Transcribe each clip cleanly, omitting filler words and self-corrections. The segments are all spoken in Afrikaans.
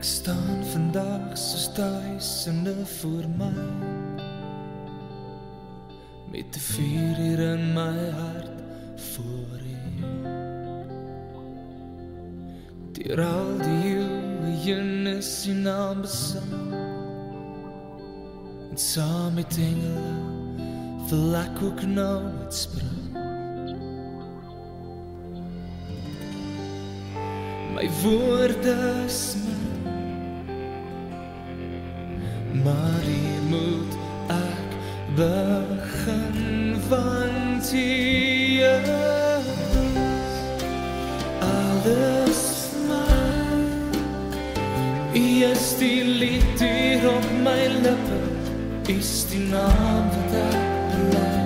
staan vandag soos duisende voor my, met 'n vuur hier in my hart voor U. Deur al die eeuwe heen is U naam besang, en saam met engele wil ek ook nou uitspring. My woorde is min, maar hier moet ek begin, want U is alles vir my. U is die lied hier op my lippe, U is die naam wat ek bely.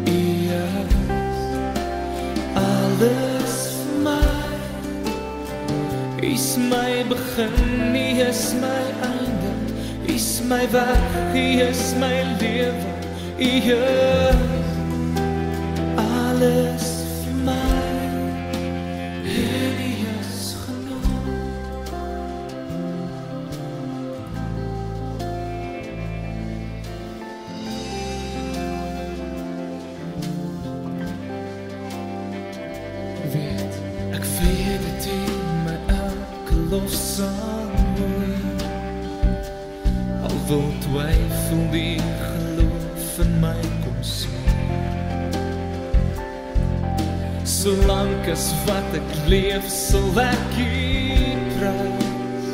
U is alles vir my. U is my begin, U is my einde, U is my weg, U is my lewe, U is alles vir my, en U is genoeg. Ek weet dat U my elke lofsang hoor, al wil twyfel die geloof in my kom smeer. Solank as wat ek leef, sal ek U prys,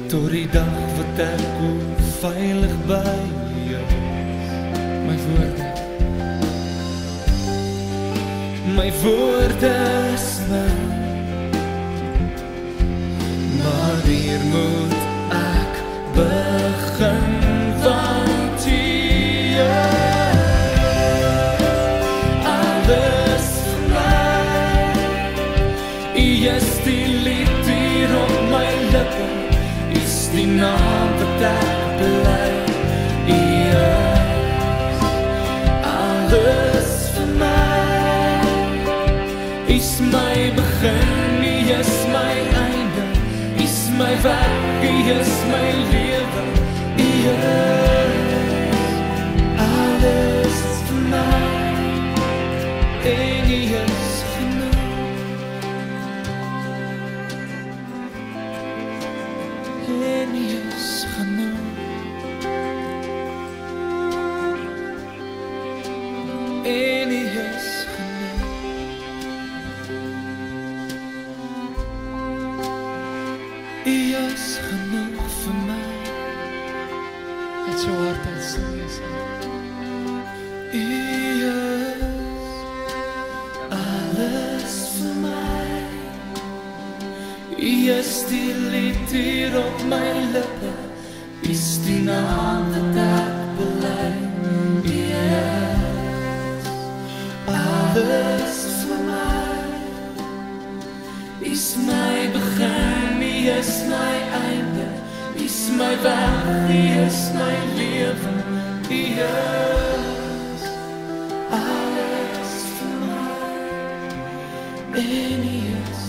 tot die dag wat ek ook veilig by U is. My woorde is min, maar hier moet ek begin, want U is alles vir my. U is die lied hier op my lippe, U is die naam wat ek bely. U is alles vir my. U is my begin, U is my einde, U is my weg, U is my lewe, U is alles vir my, en U is genoeg, en U is genoeg, en U is genoeg. U is genoeg vir my. Met jou hart uit sing jy saam. U is alles vir my. U is die lied hier op my lippe, U is die naam wat ek bely. U is alles vir my. U is my begin, U is my einde, U is my weg, U is my lewe, U is alles vir my, en U is